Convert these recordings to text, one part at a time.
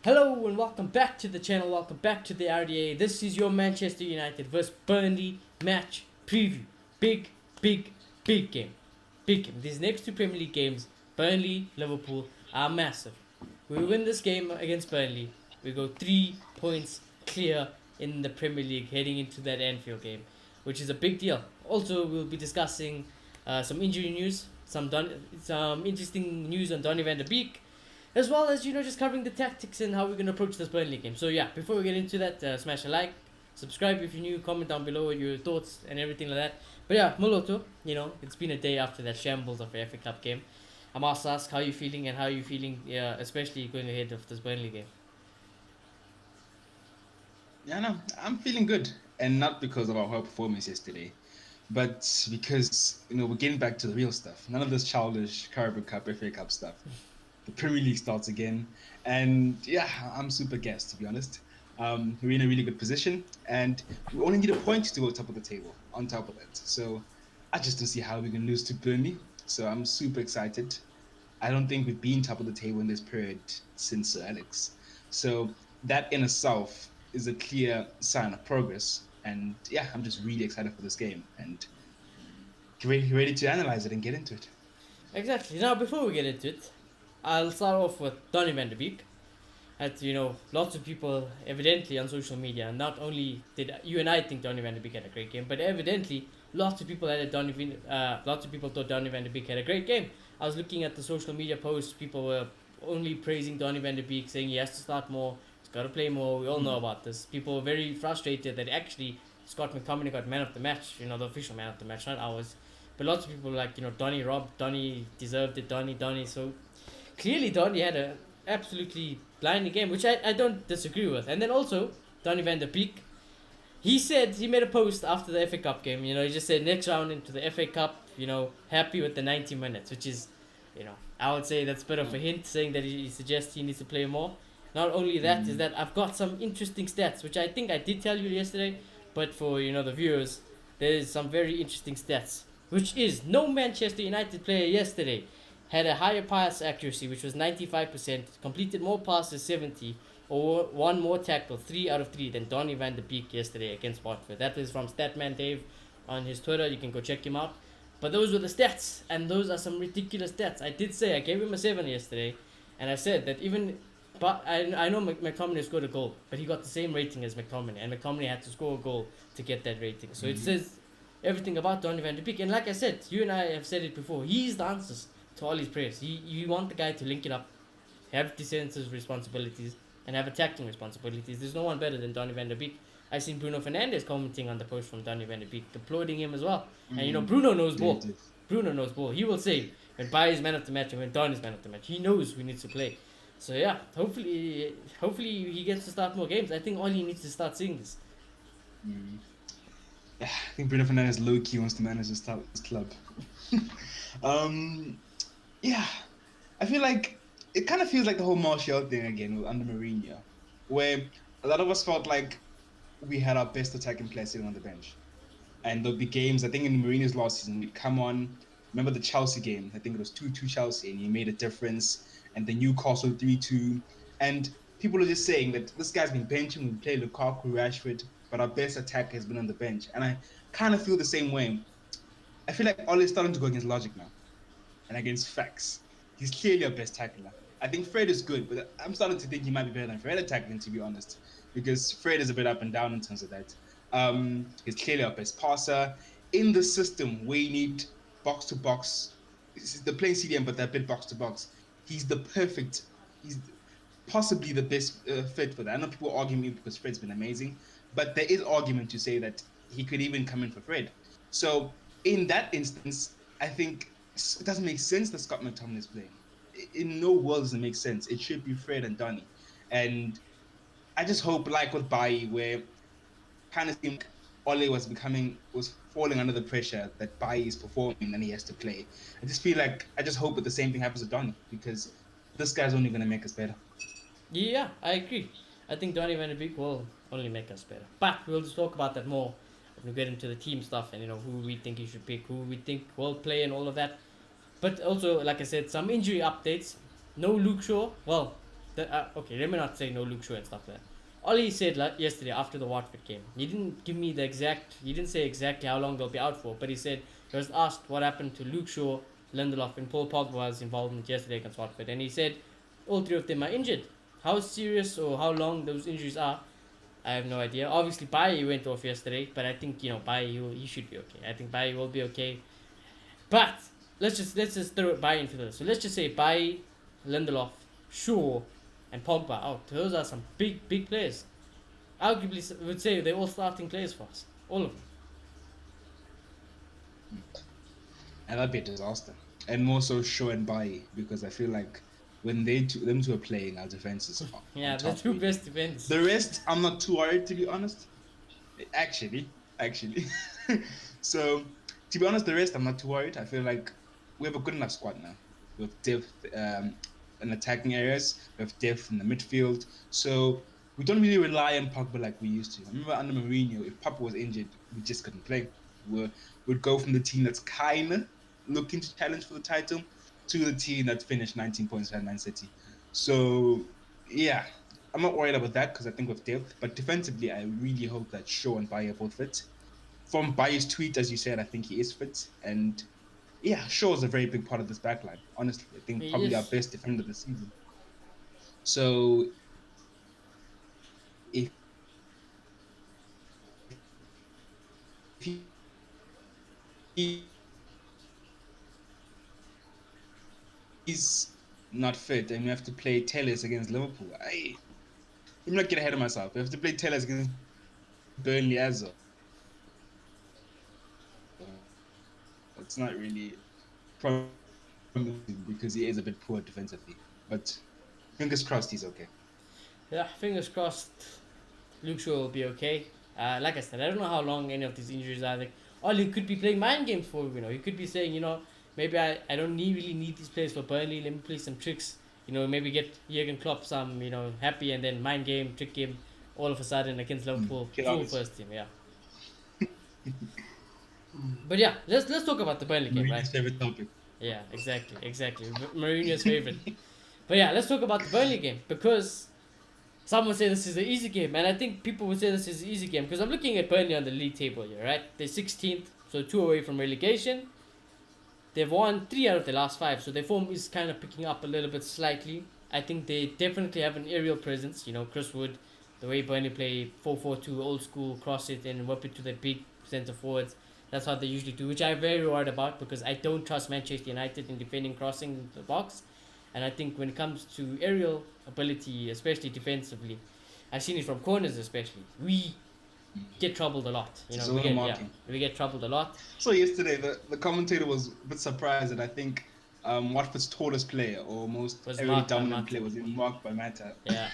Hello and welcome back to the channel, welcome back to the RDA. This is your Manchester United vs Burnley match preview. Big, big, big game. Big game. These next two Premier League games, Burnley, Liverpool, are massive. We win this game against Burnley, we go 3 points clear in the Premier League heading into that Anfield game, which is a big deal. Also, we'll be discussing some injury news, some interesting news on Donny van de Beek, as well as just covering the tactics and how we're going to approach this Burnley game. So yeah, before we get into that, smash a like, subscribe if you're new, comment down below your thoughts and everything like that. But yeah, Moloto, it's been a day after that shambles of the FA Cup game. I must ask how you feeling and how you feeling, especially going ahead of this Burnley game. Yeah, no, I'm feeling good, and not because of our performance yesterday, but because we're getting back to the real stuff. None of this childish Carabao Cup, FA Cup stuff. The Premier League starts again, and yeah, I'm super gassed to be honest. We're in a really good position, and we only need a point to go top of the table. On top of that, so I just don't see how we can lose to Burnley. So I'm super excited. I don't think we've been top of the table in this period since Sir Alex. So that in itself is a clear sign of progress. And yeah, I'm just really excited for this game and ready to analyze it and get into it. Exactly. Now, before we get into it, I'll start off with Donny van de Beek. As lots of people evidently on social media, not only did you and I think Donny van de Beek had a great game, but evidently lots of people lots of people thought Donny van de Beek had a great game. I was looking at the social media posts, people were only praising Donny van de Beek, saying he has to start more, he's got to play more. We all know about this. People were very frustrated that actually Scott McTominay got man of the match, the official man of the match, not ours. But lots of people were like, Donny deserved it, Donny. So clearly Donny had a absolutely blinding game, which I don't disagree with. And then also, Donny van der Beek, he made a post after the FA Cup game, he just said next round into the FA Cup, happy with the 90 minutes, which is, I would say that's a bit of a hint saying that he suggests he needs to play more. Not only that, is that I've got some interesting stats, which I think I did tell you yesterday, but for, the viewers, there's some very interesting stats, which is no Manchester United player yesterday had a higher pass accuracy, which was 95%, completed more passes, 70, or one more tackle, 3 out of 3, than Donny van de Beek yesterday against Watford. That is from Statman Dave on his Twitter. You can go check him out. But those were the stats, and those are some ridiculous stats. I did say I gave him a 7 yesterday, and I said that but I know McTominay scored a goal, but he got the same rating as McTominay, and McTominay had to score a goal to get that rating. So it says everything about Donny van de Beek. And like I said, you and I have said it before, he's the answers to all his prayers. You want the guy to link it up, have defensive responsibilities, and have attacking responsibilities. There's no one better than Donny van de Beek. I've seen Bruno Fernandes commenting on the post from Donny van de Beek, applauding him as well. And Bruno knows ball. Bruno knows ball. He will say when Bayer is man of the match and when Don is man of the match. He knows we need to play. So yeah, hopefully he gets to start more games. I think all he needs to start seeing this. Yeah, I think Bruno Fernandes low key wants to manage this club. Yeah, I feel like it kind of feels like the whole Martial thing again under Mourinho, where a lot of us felt like we had our best attacking player sitting on the bench. And there'll be games, I think in Mourinho's last season, we'd come on. Remember the Chelsea game? I think it was 2-2 Chelsea, and he made a difference. And the Newcastle 3-2. And people are just saying that this guy's been benching. We play Lukaku, Rashford, but our best attacker has been on the bench. And I kind of feel the same way. I feel like Ole's starting to go against logic now and against facts. He's clearly our best tackler. I think Fred is good, but I'm starting to think he might be better than Fred at tackling, to be honest, because Fred is a bit up and down in terms of that. He's clearly our best passer. In the system, we need box to box. They're playing CDM, but they're a bit box to box. He's possibly the best fit for that. I know people argue me because Fred's been amazing, but there is argument to say that he could even come in for Fred. So in that instance, I think it doesn't make sense that Scott McTominay is playing. In no world does it make sense. It should be Fred and Donny. And I just hope, like with Bailly, where kind of seemed Ole was falling under the pressure that Bailly is performing and he has to play. I just hope that the same thing happens to Donny, because this guy's only going to make us better. Yeah, I agree. I think Donny van de Beek will only make us better. But we'll just talk about that more when we get into the team stuff and who we think he should pick, who we think will play and all of that. But also, like I said, some injury updates. No Luke Shaw. Well, Okay, let me not say no Luke Shaw and stuff like that. All he said yesterday after the Watford game, he didn't give me the exact. He didn't say exactly how long they'll be out for, but he said he was asked what happened to Luke Shaw, Lindelof, and Paul Pogba's involvement yesterday against Watford, and he said all three of them are injured. How serious or how long those injuries are, I have no idea. Obviously, Bailly went off yesterday, but I think Bailly he should be okay. I think Bailly will be okay. But let's just throw Bailly into this. So let's just say Bailly, Lindelof, Shaw, and Pogba out. Those are some big players. Arguably, would say they're all starting players for us, all of them. And that'd be a disaster. And more so Shaw and Bailly, because I feel like when them two are playing, our defense is on Yeah, the top. two Really. best defense. The rest, I'm not too worried, to be honest. Actually. So, to be honest, the rest, I'm not too worried. I feel like we have a good enough squad now with depth in attacking areas, we have depth in the midfield. So, we don't really rely on Pogba like we used to. I remember under Mourinho, if Pogba was injured, we just couldn't play. We'd go from the team that's kind of looking to challenge for the title to the team that finished 19 points behind Man City. So, yeah, I'm not worried about that because I think with depth, but defensively, I really hope that Shaw and Bayer both fit. From Bayer's tweet, as you said, I think he is fit, and yeah, Shaw is a very big part of this backline. Honestly, I think He probably our is. best defender this season. So if he's not fit and we have to play Telles against Liverpool, let me not get ahead of myself. We have to play Telles against Burnley as well. It's not really promising because he is a bit poor defensively. But fingers crossed he's okay. Yeah, fingers crossed. Luke Shaw will be okay. Like I said, I don't know how long any of these injuries are. Like, or he could be playing mind games for He could be saying, maybe I don't really need these players for Burnley. Let me play some tricks. Maybe get Jurgen Klopp some happy and then mind game, trick game, all of a sudden against Liverpool, Get full out. first team. Yeah. But yeah, let's talk about the Burnley game, right? Mourinho's favorite topic. Yeah, exactly. Mourinho's favorite. But yeah, let's talk about the Burnley game because some would say this is an easy game, and I think people would say this is an easy game because I'm looking at Burnley on the league table here, right? They're 16th, so 2 away from relegation. They've won 3 out of the last 5, so their form is kind of picking up a little bit slightly. I think they definitely have an aerial presence. Chris Wood, the way Burnley play 4-4-2, old school, cross it and whip it to the big centre forwards. That's how they usually do, which I'm very worried about because I don't trust Manchester United in defending crossing the box. And I think when it comes to aerial ability, especially defensively, I've seen it from corners especially. We get troubled a lot. We get troubled a lot. So yesterday, the commentator was a bit surprised that I think Watford's tallest player or most Was aerially marked by dominant Mata. player was even marked by Mata. Yeah,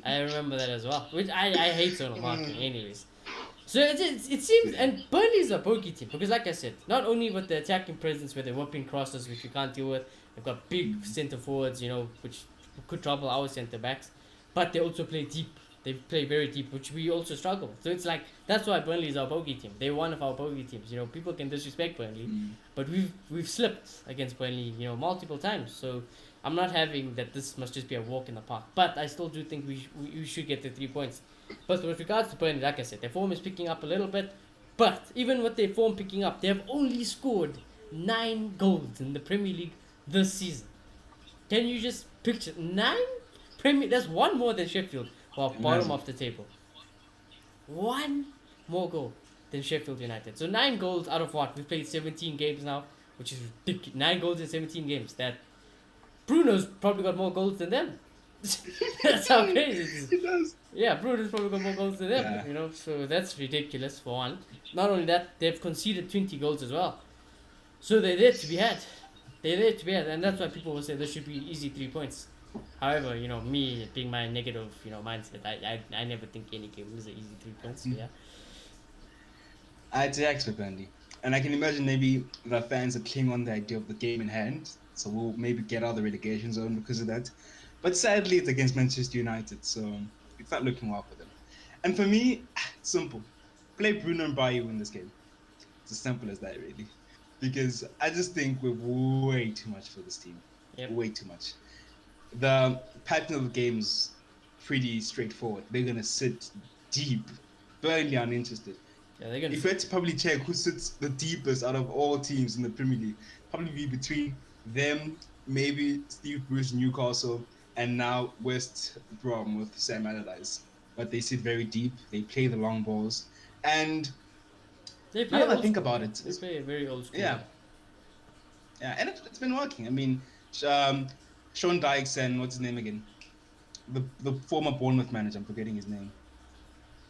I remember that as well. Which I hate zonal marking, anyways. So it seems, and Burnley is a bogey team because, like I said, not only with the attacking presence where they're whooping crosses, which we can't deal with, they've got big centre forwards, which could trouble our centre backs, but they also play deep. They play very deep, which we also struggle with. So it's like that's why Burnley is our bogey team. They're one of our bogey teams. People can disrespect Burnley, but we've slipped against Burnley, multiple times. So I'm not having that. This must just be a walk in the park. But I still do think we should get the 3 points. But with regards to Burnley, like I said, their form is picking up a little bit. But even with their form picking up, they have only scored 9 goals in the Premier League this season. Can you just picture 9 Premier? That's one more than Sheffield, who are bottom of the table. One more goal than Sheffield United. So 9 goals out of what? We've played 17 games now, which is ridiculous. 9 goals in 17 games. That Bruno's probably got more goals than them. That's how crazy it is. He does. Yeah, Bruno's probably got more goals than them. Yeah. So that's ridiculous for one. Not only that, they've conceded 20 goals as well. So they're there to be had. And that's why people will say there should be easy 3 points. However, me being my negative, mindset, I never think any game is an easy 3 points. So yeah. I'd react for Burnley. And I can imagine maybe the fans are clinging on the idea of the game in hand. So we'll maybe get out of the relegation zone because of that. But sadly, it's against Manchester United. So it's not looking well for them. And for me, it's simple. Play Bruno and Bayu in this game. It's as simple as that, really. Because I just think we're way too much for this team. Yep. Way too much. the pattern of the game's pretty straightforward. They're gonna sit deep, Burnley uninterested. Yeah, they're gonna If you sit. had to probably check who sits the deepest out of all teams in the Premier League, probably be between them, maybe Steve Bruce Newcastle, and now West Brom with Sam Allardyce. But they sit very deep. They play the long balls, and They now play that I old think school. about Yeah, it, they play very old school. yeah, Yeah. yeah, and it's been working. I mean, Sean Dykes and what's his name again? The former Bournemouth manager. I'm forgetting his name.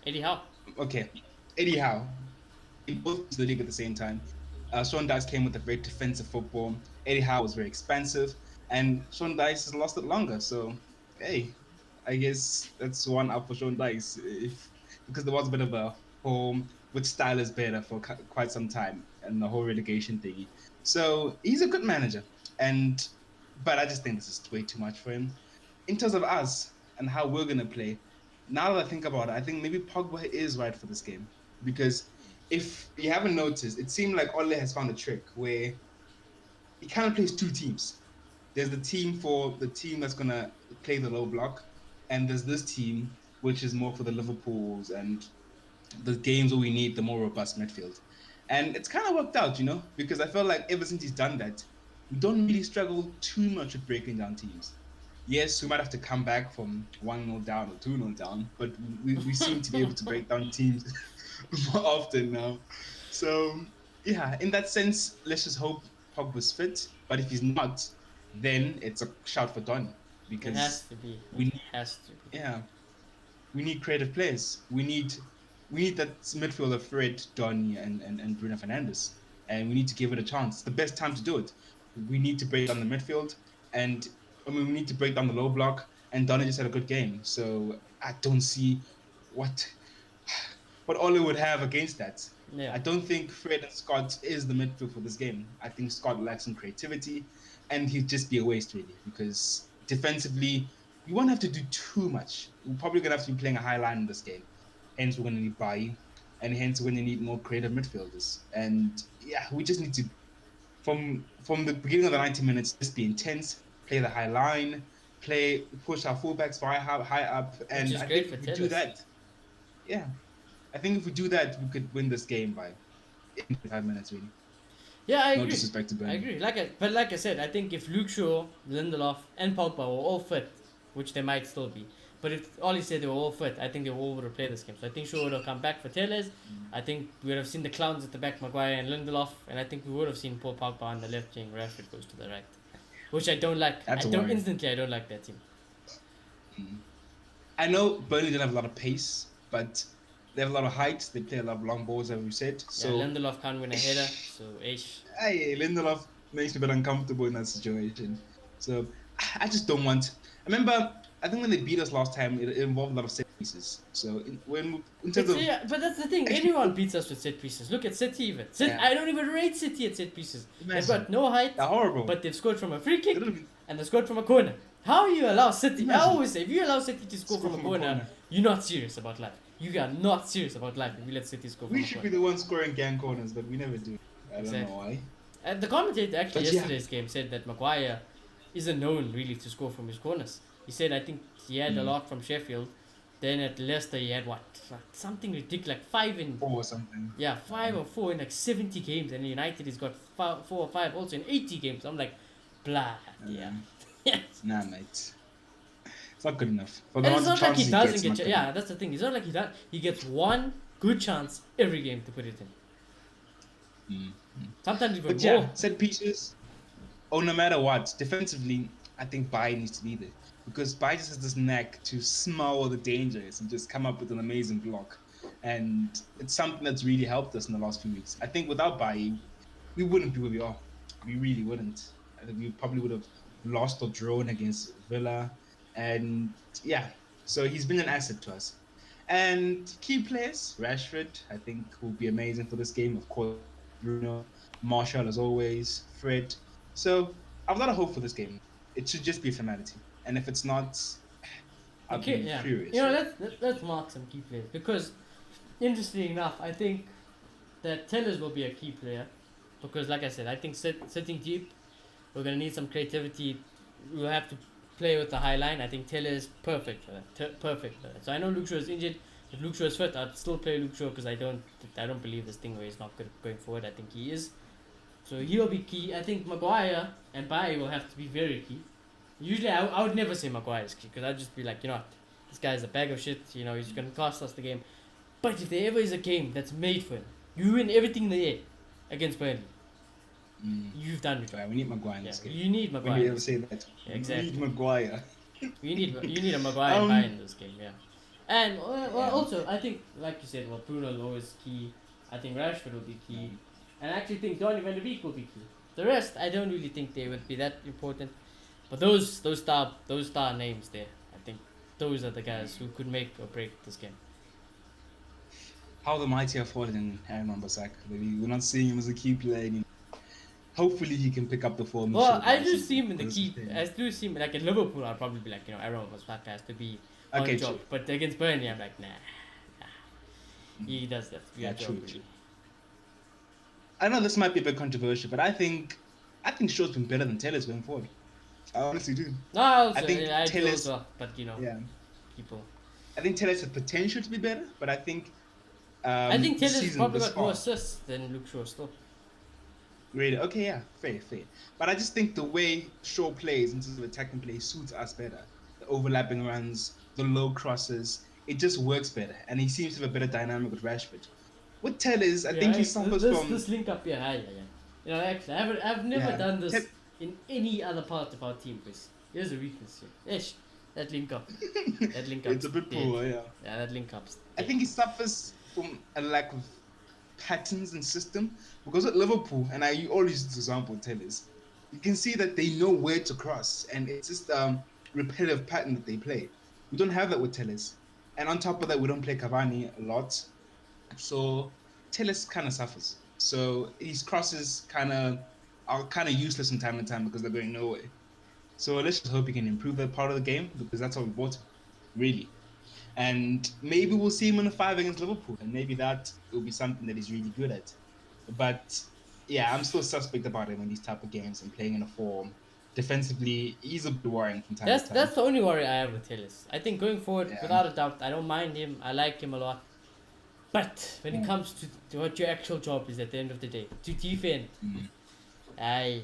Eddie Howe. Okay, Eddie Howe. They both into the league at the same time. Sean Dice came with a very defensive football. Eddie Howe was very expansive, and Sean Dice has lost it longer. So, hey, I guess that's one up for Sean Dice, if because there was a bit of a home which style is better for quite some time and the whole relegation thingy. So he's a good manager, and but I just think this is way too much for him. In terms of us and how we're gonna play, now that I think about it, I think maybe Pogba is right for this game because if you haven't noticed, it seemed like Ole has found a trick where he kind of plays two teams. There's the team for the team that's gonna play the low block, and there's this team which is more for the Liverpools and the games where we need the more robust midfield. And it's kind of worked out, because I felt like ever since he's done that, we don't really struggle too much with breaking down teams. Yes, we might have to come back from 1-0 down or 2-0 down, but we seem to be able to break down teams more often now. So, yeah, in that sense, let's just hope Pogba's fit. But if he's not, then it's a shout for Donny It has because to be. we It need, has to be. yeah, we need creative players. We need that midfielder Fred, Donny, and Bruno Fernandes, and we need to give it a chance. It's the best time to do it. We need to break down the midfield, and I mean we need to break down the low block. And Donny just had a good game, so I don't see what what Ole would have against that. Yeah. I don't think Fred and Scott is the midfield for this game. I think Scott lacks some creativity, and he'd just be a waste really because defensively we won't have to do too much. We're probably gonna have to be playing a high line in this game. Hence, we're gonna need Bailly, and hence we're gonna need more creative midfielders. And yeah, we just need to from the beginning of the 90 minutes just be intense, play the high line, push our fullbacks high up, Which and is I great think for if we do Tellers. that, yeah, I think if we do that, we could win this game by in 5 minutes, really. Yeah, I No agree. disrespect to I Burnley. agree. But like I said, I think if Luke Shaw, Lindelof, and Pogba were all fit, which they might still be, but if Ollie said they were all fit, I think they all would have played this game. So I think Shaw would have come back for Tellers. I think we would have seen the clowns at the back, Maguire and Lindelof, and I think we would have seen Paul Pogba on the left wing. Rashford goes to the right, which I don't like. That's a worry. I don't like that team. Mm. I know Burnley don't have a lot of pace, but they have a lot of height. They play a lot of long balls, as we said. Yeah, So, Lindelof can't win a header, so ish. hey, Lindelof makes me a bit uncomfortable in that situation. So, I just don't want. I remember, I think when they beat us last time, it involved a lot of set pieces. So, in terms It's of yeah, but that's the thing. actually, Anyone beats us with set pieces. Look at City even. yeah, I don't even rate City at set pieces. They've imagine got no height, they're horrible. but they've scored from a free They kick don't even and they scored from a corner. How you allow City? I imagine always say, if you allow City to score score from a from a corner, corner. you're not serious about life. You are not serious about life if you let City score from We a should corner. be the ones scoring gang corners, but we never do. I don't know Exactly. why. And the commentator actually But yeah, yesterday's game said that Maguire isn't known really to score from his corners. He said I think he had a mm, lot from Sheffield. Then at Leicester he had what? Like something ridiculous, like 5 in or something. yeah, 5 or 4 in like 70 games, and United has got 4 or 5 also in 80 games. I'm like, blah, yeah. Um, Yes. nah, mate. It's not good enough. For the And it's amount of not like he chances doesn't gets, get, not good yeah, enough. that's the thing. It's not like he does. He gets one good chance every game to put it in. Mm. Sometimes even But more. yeah, set pieces. Oh, no matter what, defensively, I think Baye needs to be there because Baye just has this knack to smell the dangers and just come up with an amazing block, and it's something that's really helped us in the last few weeks. I think without Baye, we wouldn't be where we are. We really wouldn't. I think we probably would have lost or drawn against Villa, and yeah, so he's been an asset to us. And key players, Rashford, I think will be amazing for this game. Of course, Bruno, Marshall as always, Fred. So I have a lot of hope for this game. It should just be a formality, and if it's not, I'll Okay, be yeah. furious. You know, let's mark some key players because, interestingly enough, I think that Tellers will be a key player because, like I said, I think sitting deep, we're gonna need some creativity. We'll have to play with the high line. I think Taylor is perfect for that. Perfect for that. So I know Luke Shaw is injured. If Luke Shaw is fit, I'd still play Luke Shaw because I don't believe this thing where he's not good going forward. I think he is. So he'll be key. I think Maguire and Baye will have to be very key. Usually I would never say Maguire is key because I'd just be like, you know what, this guy's a bag of shit. You know, he's going to cost us the game. But if there ever is a game that's made for him, you win everything in the air against Burnley. You've done your job. Yeah, we need Maguire in this game. You need Maguire. When you ever say that, Exactly. we need Maguire. You need a Maguire and Baye in this game, yeah. And also I think, like you said, Bruno is always key. I think Rashford will be key, and I actually think Donny van de Beek will be key. The rest, I don't really think they would be that important. But those star names there, I think those are the guys who could make or break this game. How the mighty have fallen in Aaron Wan-Bissaka. We're not seeing him as a key player anymore. Hopefully he can pick up the form. Well, I do see him in the key. I do see him like at Liverpool. I'll probably be like, you know, Aaron Wan-Bissaka has to be on job. True. But against Burnley, I'm like, nah. He does that. True. I know this might be a bit controversial, but I think Shaw's been better than Taylor's going forward. I honestly do. No, I think do Taylor's as well, but you know, people. I think Taylor's has potential to be better, but I think. I think Taylor's probably got more assists than Luke Shaw still. Really? Okay, yeah, fair. But I just think the way Shaw plays in terms of attacking play suits us better. The overlapping runs, the low crosses, it just works better, and he seems to have a better dynamic with Rashford. With Taylor's, I think he suffers from this link up here. Yeah. You know, actually, I've never done this in any other part of our team. Because here's a weakness here. Ish, that link up. It's a bit poor, yeah. Yeah, that link up's I think he suffers from a lack of patterns and system, because at Liverpool, and I always use this example, Taylor's, you can see that they know where to cross, and it's just repetitive pattern that they play. We don't have that with Taylor's, and on top of that, we don't play Cavani a lot, so Taylor's kind of suffers. So his crosses are kind of useless from time to time because they're going nowhere. So let's just hope he can improve that part of the game, because that's how we bought him, really. And maybe we'll see him in a 5 against Liverpool, and maybe that will be something that he's really good at. But yeah, I'm still suspect about him in these type of games and playing in a form. Defensively, he's a bit worrying from time to time. That's the only worry I have with Hillis. I think going forward, without a doubt, I don't mind him. I like him a lot. But when it comes to what your actual job is at the end of the day, to defend, I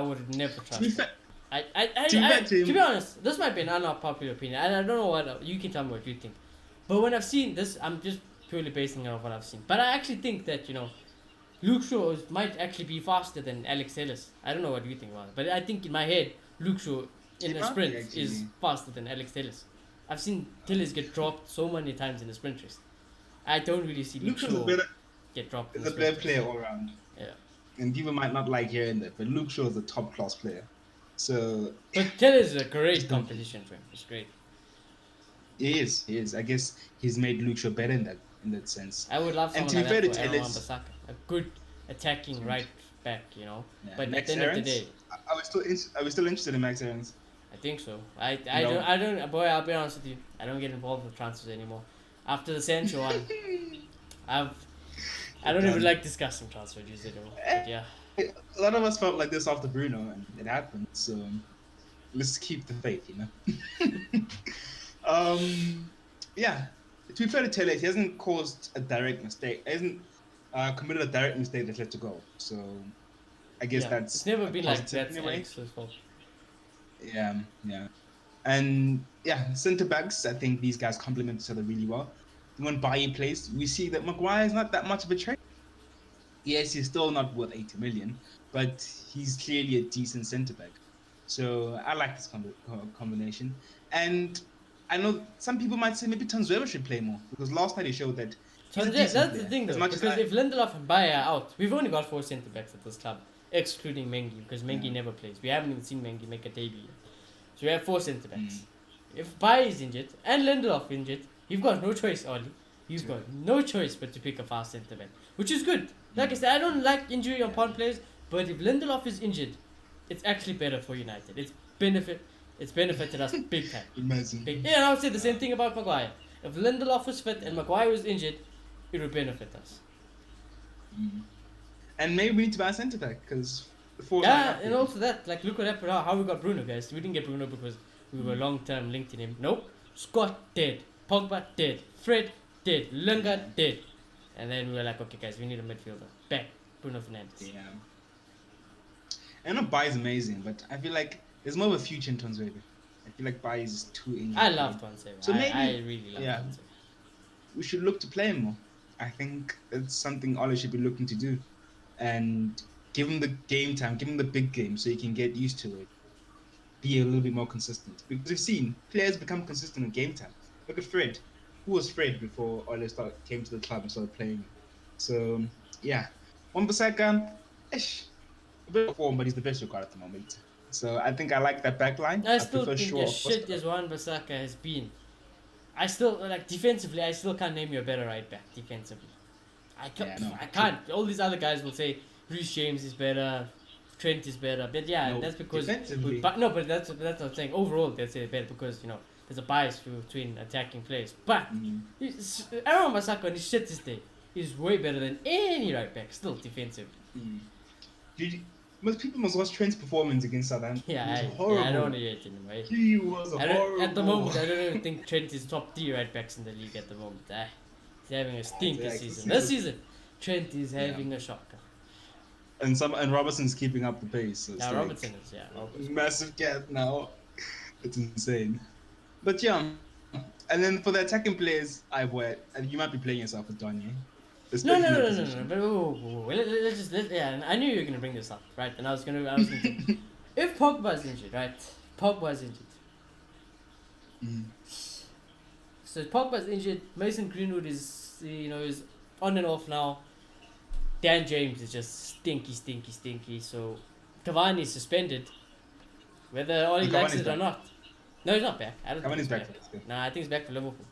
would never trust him. To be honest, this might be an unpopular opinion. I don't know what you can tell me what you think. But when I've seen this, I'm just purely basing it on what I've seen. But I actually think that, you know, Luke Shaw might actually be faster than Alex Telles. I don't know what you think about it. But I think in my head, Luke Shaw in a sprint is faster than Alex Telles. I've seen Telles get dropped so many times in the sprint race. I don't really see Luke Shaw get dropped. He's a better player all around. Yeah. And people might not like hearing that, but Luke Shaw is a top class player. So. But Telles is a great competition for him. It's great. He is. I guess he's made Luke Shaw better in that sense. I would love someone like that for Aaron Wan-Bissaka. A good attacking right back, you know. Yeah. But Max at the end of the day, are we still interested in Max Aarons? I think so. I don't. Boy, I'll be honest with you. I don't get involved with transfers anymore. After the Sancho one, I don't even like discussing transfer news anymore. But yeah. A lot of us felt like this after Bruno, and it happened. So let's keep the faith, you know. Yeah. To be fair to Tele, he hasn't caused a direct mistake. He hasn't committed a direct mistake that led to goal. So I guess that's. It's never been like that. Anyway. Yeah. And yeah, centre backs. I think these guys complement each other really well. When Baye plays, we see that Maguire is not that much of a trade. Yes, he's still not worth 80 million, but he's clearly a decent centre back. So I like this combination. And I know some people might say maybe Tanzweba should play more, because last night he showed that. That's the thing, though, because if Lindelof and Baye are out, we've only got 4 centre backs at this club, excluding Mengi, because Mengi never plays. We haven't even seen Mengi make a debut yet. So we have 4 centre backs. If Baye is injured and Lindelof injured, you've got no choice, Ollie. You've got no choice but to pick a fast centre back, which is good. Like I said, I don't like injury upon players, but if Lindelof is injured, it's actually better for United. It's benefited us big time. Imagine. And I would say the same thing about Maguire. If Lindelof was fit and Maguire was injured, it would benefit us. And maybe we need to buy a centre back, because and also that, like, look what happened. How we got Bruno, guys. We didn't get Bruno because we were long term linked in him. Nope. Scott dead. Pogba dead. Fred dead. Lingard dead. And then we were like, okay, guys, we need a midfielder. Bang. Bruno Fernandes. Yeah. I know Bai is amazing, but I feel like there's more of a future in Tonswebe. I feel like Bai is too injured. I love Tonsebe. So maybe I really love Tonsebe. We should look to play him more. I think it's something Ole should be looking to do, and give him the game time, give him the big game, so he can get used to it. Be a little bit more consistent, because we've seen players become consistent in game time. Look at Fred. Who was Fred before Ole came to the club and started playing? So yeah, Wan-Bissaka, a bit of form, but he's the best record at the moment. So I think I like that back line. I still think as shit as Wan-Bissaka has been, I still like defensively. I still can't name you a better right back defensively. I can't. Yeah, no, I can't. All these other guys will say Reece James is better, Trent is better. But yeah, no, that's because no. But that's what I'm saying. Overall, they'll say better because there's a bias between attacking players. But Aaron Wan-Bissaka on his shit this day is way better than any right back still defensively. Most people must watch Trent's performance against Southampton. Yeah, I don't want to hear it anymore. He was horrible. At the moment, I don't even think Trent is top 3 right backs in the league at the moment. He's having a stinky season. This season, Trent is having a shocker. And Robertson's keeping up the pace. So yeah, Robertson is massive gap now. It's insane. But yeah, and then for the attacking players, you might be playing yourself with Donny. No. But I knew you were gonna bring this up, right? And I was gonna if Pogba's injured, right? Pogba's injured. So Pogba's injured. Mason Greenwood is on and off now. Dan James is just stinky. So Cavani is suspended, whether Oli likes it or not. No, he's not back. I don't think he's back. Nah, I think he's back for Liverpool.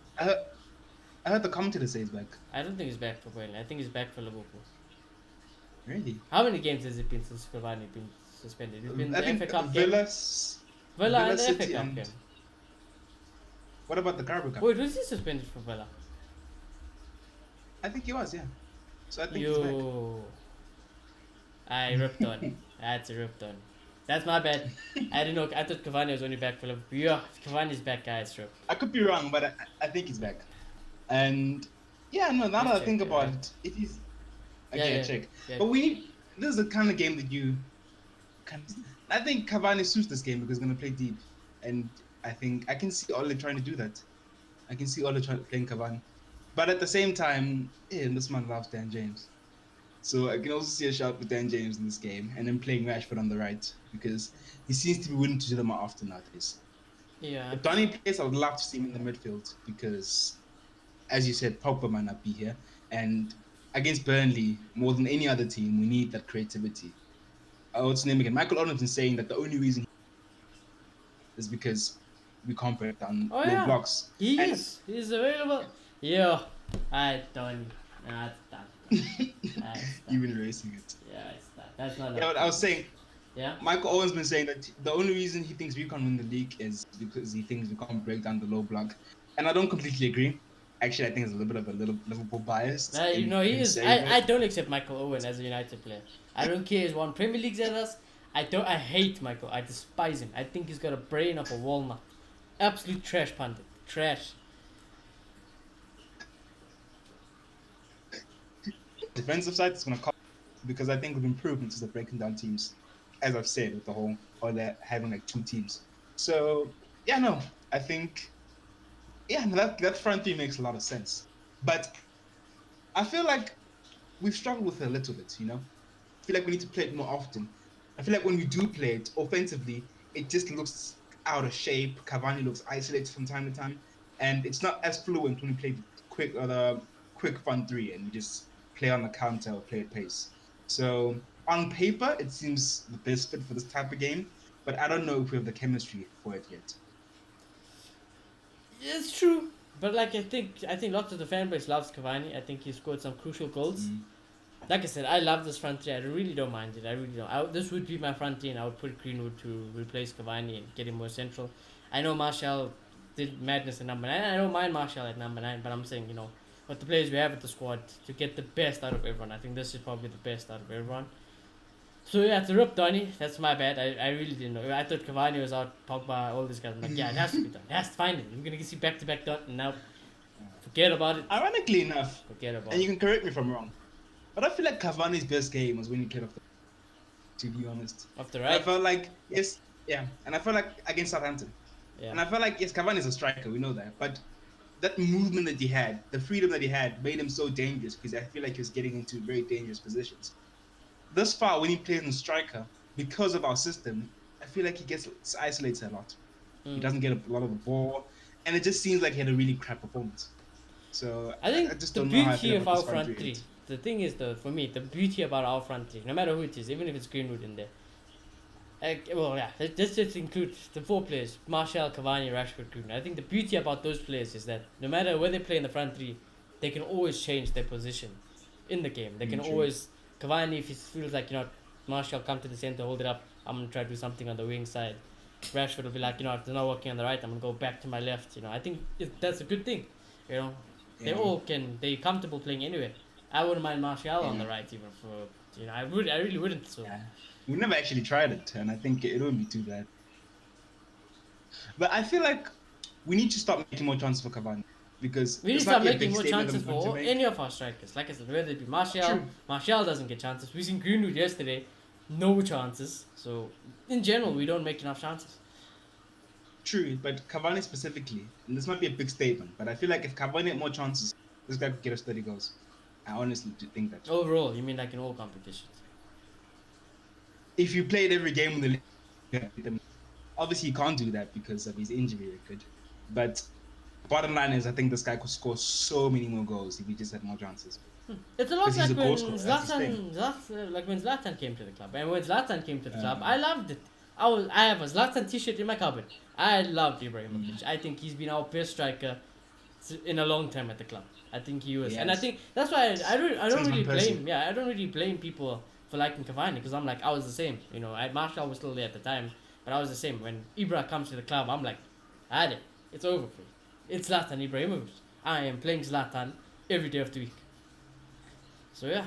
I heard the commentator say he's back. I don't think he's back for Burnley. I think he's back for Liverpool. Really? How many games has it been since Cavani been suspended? It's been the FA Cup Villa and the FA Cup game. What about the Carabao Cup? Wait, was he suspended for Villa? I think he was, yeah. So I think he's back. I ripped on. That's a ripped on. That's my bad. I didn't know. I thought Cavani was only back for Liverpool. Yeah, if Cavani's back, guys. True. I could be wrong, but I think he's back. And yeah, no. Now that I think about it, if he's check. Yeah. But this is the kind of game that you can. I think Cavani suits this game because he's gonna play deep, and I think I can see Ole trying to do that. I can see Ole playing Cavani, but at the same time, this man loves Dan James. So I can also see a shot with Dan James in this game, and then playing Rashford on the right because he seems to be willing to do them more often nowadays. Yeah. If Donny plays, I would love to see him in the midfield because, as you said, Pogba might not be here, and against Burnley, more than any other team, we need that creativity. What's his name again? Michael Owen's been saying that the only reason is because we can't break down low blocks. He's available. Yeah, I don't. That's done. You've been erasing it. Yeah, it's done. That's not. Yeah, but I was saying. Yeah. Michael Owen's been saying that the only reason he thinks we can't win the league is because he thinks we can't break down the low block, and I don't completely agree. Actually, I think it's a little bit of a Liverpool bias. He is. I don't accept Michael Owen as a United player. I don't care. He's won Premier Leagues at us. I hate Michael. I despise him. I think he's got a brain of a walnut. Absolute trash pundit. Trash. Defensive side is going to cost because I think we've improved into the breaking down teams, as I've said, with the whole, or they're having like 2 teams. So, yeah, no, I think, that front three makes a lot of sense. But I feel like we've struggled with it a little bit, I feel like we need to play it more often. I feel like when we do play it offensively, it just looks out of shape. Cavani looks isolated from time to time, and it's not as fluent when we play the quick front three and we just play on the counter or play at pace. So on paper, it seems the best fit for this type of game, but I don't know if we have the chemistry for it yet. It's true, but I think lots of the fan base loves Cavani. I think he scored some crucial goals. Like I said, I love this front three. I really don't mind it. I really don't. This would be my front three, and I would put Greenwood to replace Cavani and get him more central. I know Martial did madness at number 9. I don't mind Martial at number 9, but I'm saying, with the players we have at the squad, to get the best out of everyone. I think this is probably the best out of everyone. So yeah, it's a rip, Donny. That's my bad. I really didn't know. I thought Cavani was out, Pogba, all these guys. I'm like, yeah, it has to be done. It has to find it. We're gonna see back-to-back done. And now, forget about it. Ironically enough, Forget about and you it. can correct me if I'm wrong, but I feel like Cavani's best game was when he played off the, to be honest. Off the And I right. felt like yes, yeah, and I felt like against Southampton, Yeah. and I felt like yes, Cavani's a striker, we know that, but that movement that he had, the freedom that he had, made him so dangerous because I feel like he was getting into very dangerous positions. Thus far, when he plays in striker, because of our system, I feel like he gets isolated a lot. He Mm. doesn't get a lot of the ball, and it just seems like he had a really crap performance. So I I think just the don't know how I feel beauty of about our this front front three. three. The thing is, though, for me, the beauty about our front three, no matter who it is, even if it's Greenwood in there. Well, yeah, let's just include the four players: Martial, Cavani, Rashford, Greenwood. I think the beauty about those players is that no matter where they play in the front three, they can always change their position in the game. They can True. always Cavani, if he feels like Martial come to the center, hold it up. I'm gonna try to do something on the wing side. Rashford will be like, if they're not working on the right, I'm gonna go back to my left. I think that's a good thing. You know, they Yeah. all they comfortable playing anywhere. I wouldn't mind Martial on Yeah. the right even for I really wouldn't. So Yeah. We never actually tried it, and I think it wouldn't be too bad. But I feel like we need to start making more chances for Cavani because we need to this might start be a making big more statement that chances I'm going to for make. any of our strikers. Like I said, whether it be Martial, True. Martial doesn't get chances. We've seen Greenwood yesterday, no chances. So in general, we don't make enough chances. True, but Cavani specifically, and this might be a big statement, but I feel like if Cavani had more chances, this guy could get us 30 goals. I honestly do think that. Overall, you mean like in all competitions? If you played every game in the league, obviously he can't do that because of his injury record. But bottom line is, I think this guy could score so many more goals if he just had more chances. It's a lot Because he's a like goal when scorer. That's his thing. Like when Zlatan came to the club. And when Zlatan came to the club, Uh, I loved it. I have a Zlatan T-shirt in my cupboard. I loved Ibrahimovic. I think he's been our best striker in a long time at the club. I think he was, and I Yes. think that's why I So don't he's really one person. blame. Yeah, I don't really blame people for liking Cavani because I'm like I was the same. Marshall was still there at the time, but I was the same. When Ibra comes to the club, I'm like, it's over for you. It's Zlatan Ibrahimovic. I am playing Zlatan every day of the week. So yeah,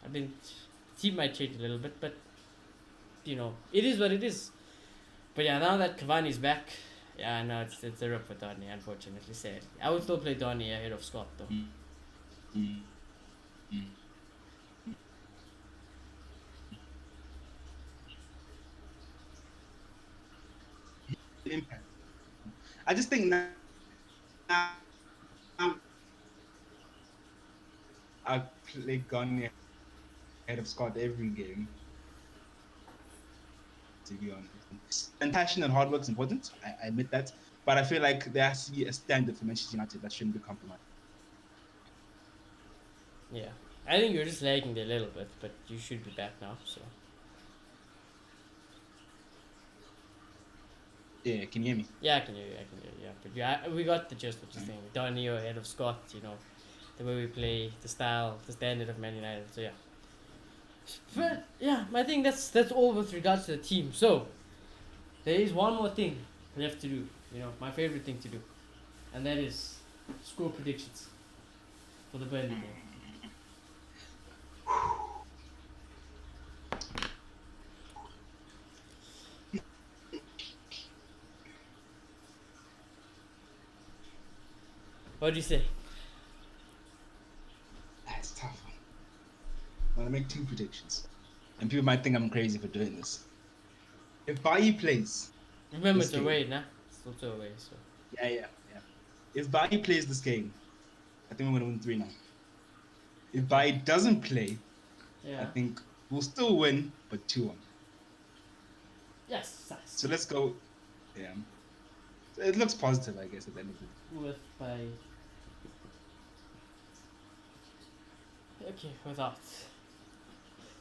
I mean, team might change a little bit, but it is what it is. But yeah, now that Cavani's back, yeah, no, it's a rip for Donny, unfortunately. Sad. I would still play Donny ahead of Scott though. Mm. Mm. Impact. I just think now I play Gunny ahead of Scott every game. To be honest, and passion and hard work is important. I admit that, but I feel like there has to be a standard for Manchester United that shouldn't be compromised. Yeah, I think you're just lagging a little bit, but you should be back now. So Yeah, can you hear me? yeah, I can hear you. I can hear you. Yeah, but yeah, we got the gist of the thing. Donny ahead of Scott. The way we play, the style, the standard of Man United. So yeah. But yeah, I think that's all with regards to the team. So there is one more thing left to do. My favorite thing to do, and that is score predictions for the Burnley game. What do you say? That's a tough one. I'm gonna make two predictions, and people might think I'm crazy for doing this. If Bailly plays Remember, this it's game, away, nah. It's also away, so yeah. If Bailly plays this game, I think we're gonna win 3-0. If Bailly doesn't play, I yeah. think we'll still win, but 2-1. Yes, nice. So let's go. Yeah. So it looks positive, I guess, at the end of it. With by. Okay, without.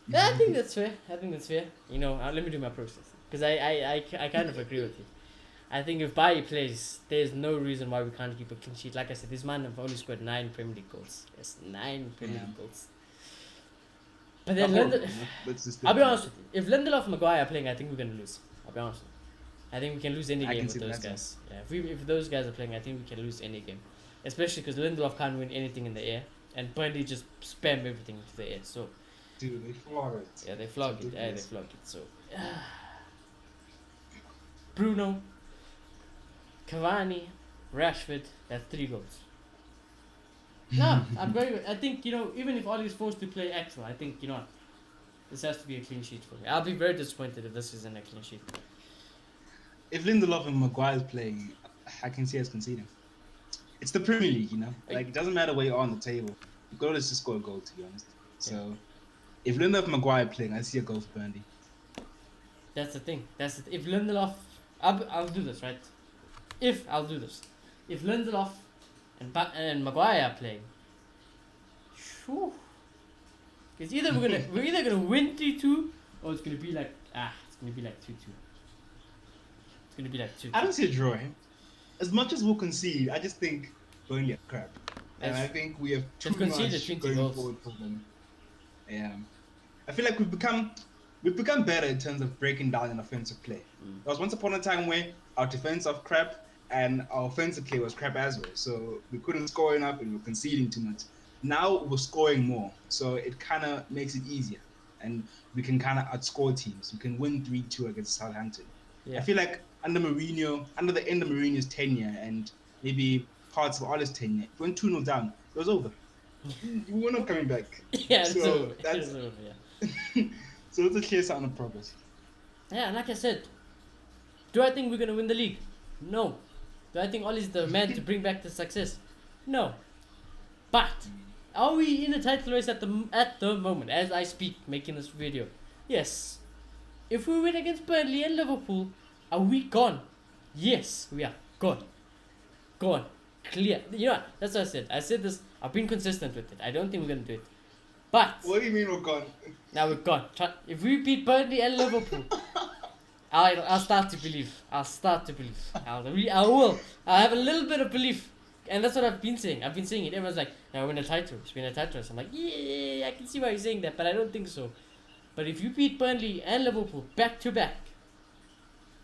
Yeah, I think that's fair. Let me do my process because I kind of agree with you. I think if Bailly plays, there's no reason why we can't keep a clean sheet. Like I said, this man have only scored 9 Premier League goals. Yes, 9 Premier League goals. But then Not horrible, let's just I'll be honest with you. If Lindelof and Maguire are playing, I think we're gonna lose. I'll be honest with you. I think we can lose any I game can with see those that. guys. Yeah, if those guys are playing, I think we can lose any game. Especially because Lindelof can't win anything in the air, and Burnley just spam everything into the air. So do. They flog it. Yeah, they flog It's it. Yeah, they ridiculous. flog it. So, Bruno, Cavani, Rashford, that's 3 goals. No, I think, even if Ollie's forced to play extra, I think, what, this has to be a clean sheet for me. I'll be very disappointed if this isn't a clean sheet. If Lindelof and Maguire is playing, I can see us conceding. It's the Premier League, Like, it doesn't matter where you are on the table. The goal is to score a goal, to be honest. So, if Lindelof and Maguire playing, I see a goal for Burnley. That's the thing. If Lindelof, I'll do this, right? I'll do this. If Lindelof and Maguire are playing, it's either we're either gonna win 3-2 or it's gonna be like 2-2. It's gonna be like 2-2. I don't see a draw. As much as we'll concede, I just think Burnley are crap, and I think we have too much going forward for them. Yeah, I feel like we've become better in terms of breaking down an offensive play. There was once upon a time where our defense was crap and our offensive play was crap as well. So we couldn't score enough and we were conceding too much. Now we're scoring more, so it kind of makes it easier, and we can kind of outscore teams. We can win 3-2 against Southampton. Yeah. I feel like under the end of Mourinho's tenure and maybe parts of Ole's tenure, if we went 2-0 down, it was over. We're not coming back. Yeah, it's over. It's over, yeah. So it's a clear sign of progress. Yeah, like I said, do I think we're going to win the league? No. Do I think Ole's the man to bring back the success? No. But are we in the title race at the moment, as I speak, making this video? Yes. If we win against Burnley and Liverpool, are we gone? Yes, we are gone. Gone. Clear. You know what? That's what I said. I said this. I've been consistent with it. I don't think we're going to do it. But what do you mean we're gone? Now we're gone. If we beat Burnley and Liverpool, I'll start to believe. I will. I'll have a little bit of belief. And that's what I've been saying. I've been saying it. Everyone's like, now win a title. It's been a title. So I'm like, yeah, I can see why you're saying that, but I don't think so. But if you beat Burnley and Liverpool back to back,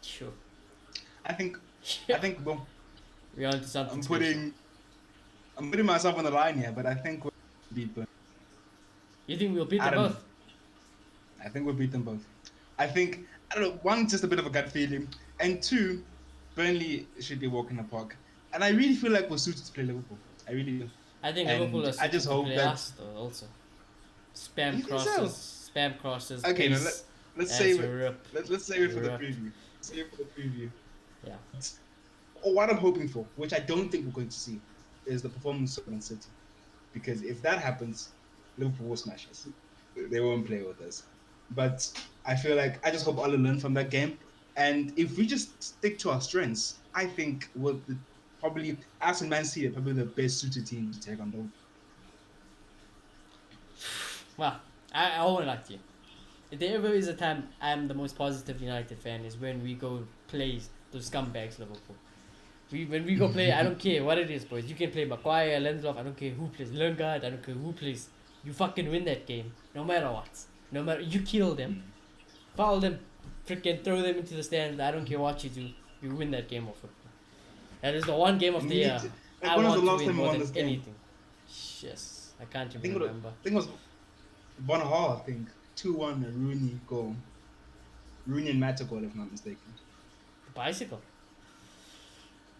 sure. I think well, we're on to something. I'm putting myself on the line here, but I think we'll beat Burnley. You think we'll beat them both? I think we'll beat them both. I don't know, one, just a bit of a gut feeling, and two, Burnley should be a walk in the park. And I really feel like we're suited to play Liverpool. I really do. I think Liverpool are suited to play us, though, also. Spam crosses. Okay, pace, let's save it. Let's save it for the preview. Save it for the preview. Yeah. What I'm hoping for, which I don't think we're going to see, is the performance of Man City. Because if that happens, Liverpool will smash us. They won't play with us. But I feel like I just hope I'll learn from that game. And if we just stick to our strengths, I think we'll probably, us and Man City are probably the best suited team to take on Liverpool. Well, I won't lie to you. If there ever is a time I'm the most positive United fan is when we go play those scumbags Liverpool. When we go play, I don't care what it is, boys. You can play Maguire, Lindelof, I don't care who plays. Lingard, I don't care who plays. You fucking win that game, no matter what. No matter, you kill them, foul them, freaking throw them into the stands. I don't care what you do. You win that game of football. That is the one game of the year I want to win more than anything. Yes, I can't even remember. I think it was 1-1, I think. 2-1, a Rooney goal. Rooney and Mata goal, if I'm not mistaken. The bicycle?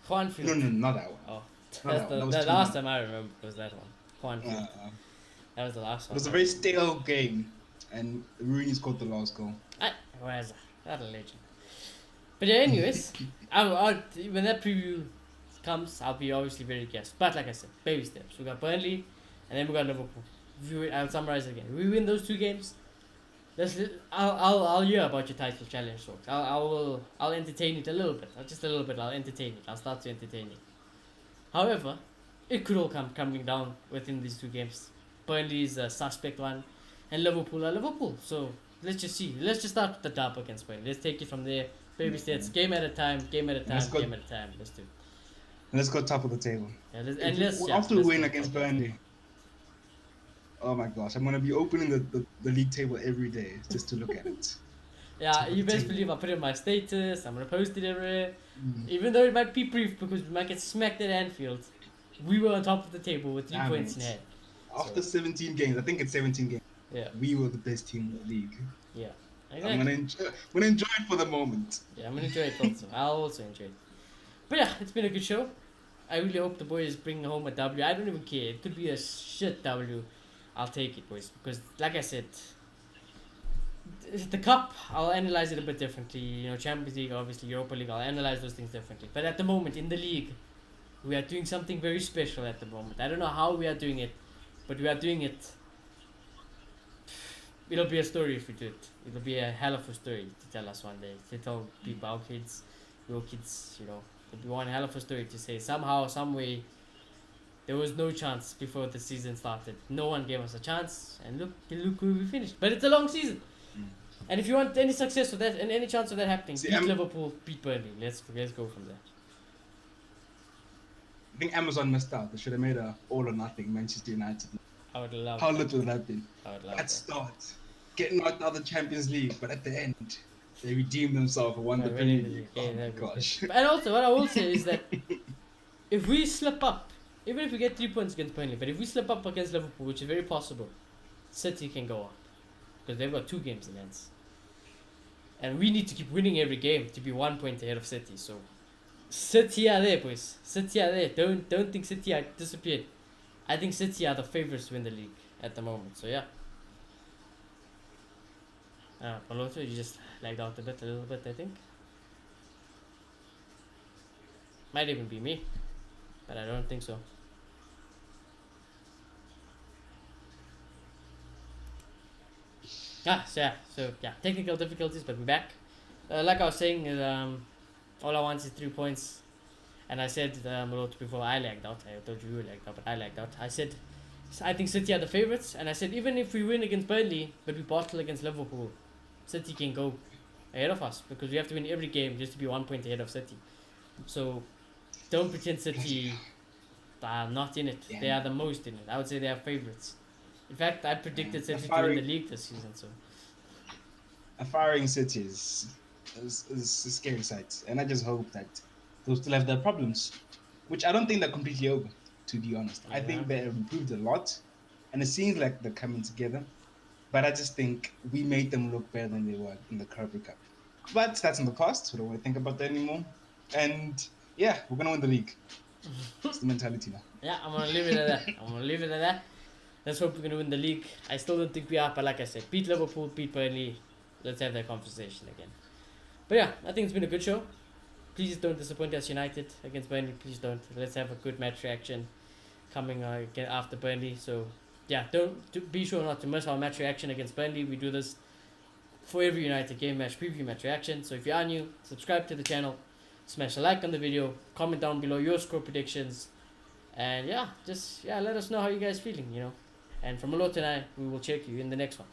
Juanfield. No, not that one. Oh, that's the last time I remember was that one. Juanfield. That was the last one. It was a very stale game, and Rooney scored the last goal. Where's that a legend? But yeah, anyways, when that preview comes, I'll be obviously very guessed. But like I said, baby steps. We got Burnley, and then we got Liverpool. I'll summarize it again. If we win those 2 games, I'll hear about your title challenge talks. I'll entertain it a little bit. Just a little bit. I'll entertain it. I'll start to entertain it. However, it could all coming down within these 2 games. Burnley is a suspect one, and Liverpool are Liverpool. So let's just see. Let's just start with the dub against Burnley. Let's take it from there. Baby steps, game at a time. Let's do it. Let's go top of the table. Yeah, after we win against Burnley, oh my gosh, I'm gonna be opening the league table every day just to look at it. Yeah, you best believe I'll put it in my status. I'm gonna post it everywhere. Even though it might be brief because we might get smacked at Anfield, we were on top of the table with 3 points in hand. After 17 games, I think it's 17 games. Yeah. We were the best team in the league. Yeah. I'm gonna Exactly. enjoy. I'm gonna enjoy it for the moment. Yeah, I'm gonna enjoy it also. I'll also enjoy it. But yeah, it's been a good show. I really hope the boys bring home a W. I don't even care. It could be a shit W. I'll take it, boys. Because, like I said, the cup, I'll analyze it a bit differently. You know, Champions League, obviously, Europa League, I'll analyze those things differently. But at the moment, in the league, we are doing something very special at the moment. I don't know how we are doing it, but we are doing it. It'll be a story if we do it. It'll be a hell of a story to tell us one day. To tell people, our kids, your kids, you know. It'll be one hell of a story to say somehow, some way, there was no chance before the season started. No one gave us a chance, and look where we finished. But it's a long season, and if you want any success of that and any chance of that happening, See, beat Liverpool, beat Burnley. Let's go from there. I think Amazon missed out. They should have made a all or nothing Manchester United. I would love. How that. little would that have been? I would love At that. start, getting knocked out of the Champions League, but at the end, they redeemed themselves and won the By Premier winning the League. league. Oh Yeah, my that'd be gosh! good. And also, what I will say is that if we slip up, even if we get 3 points against Burnley, but if we slip up against Liverpool, which is very possible, City can go on because they've got 2 games in hands, and we need to keep winning every game to be 1 point ahead of City. So, City are there, boys. City are there. Don't think City are disappeared. I think City are the favourites to win the league at the moment. So yeah. Paloto, you just lagged out a little bit, I think. Might even be me, but I don't think so. So yeah, technical difficulties, but we're back. Like I was saying, all I want is 3 points, and I said before I lagged out. I told you lagged out, but I lagged out. I said I think City are the favourites, and I said even if we win against Burnley, but we bottle against Liverpool, City can go ahead of us because we have to win every game just to be 1 point ahead of City. So don't pretend City are not in it. Yeah. They are the most in it. I would say they are favourites. In fact, I predicted Yeah, City to win the league this season. So A firing City is a scary sight, and I just hope that they'll still have their problems, which I don't think they're completely over. To be honest, I Yeah. think they have improved a lot, and it seems like they're coming together. But I just think we made them look better than they were in the Carabao Cup. But that's in the past. We don't want to think about that anymore. And yeah, we're gonna win the league. It's the mentality now. yeah, I'm gonna leave it at that. I'm gonna leave it at that. Let's hope we're gonna win the league. I still don't think we are, but like I said, beat Liverpool, beat Burnley. Let's have that conversation again. But yeah, I think it's been a good show. Please don't disappoint us, United against Burnley. Please don't. Let's have a good match reaction coming again after Burnley. So yeah, be sure not to miss our match reaction against Burnley. We do this for every United game match preview, match reaction. So if you are new, subscribe to the channel, smash a like on the video, comment down below your score predictions, and yeah, let us know how you guys feeling, you know. And from Malot and I, we will check you in the next one.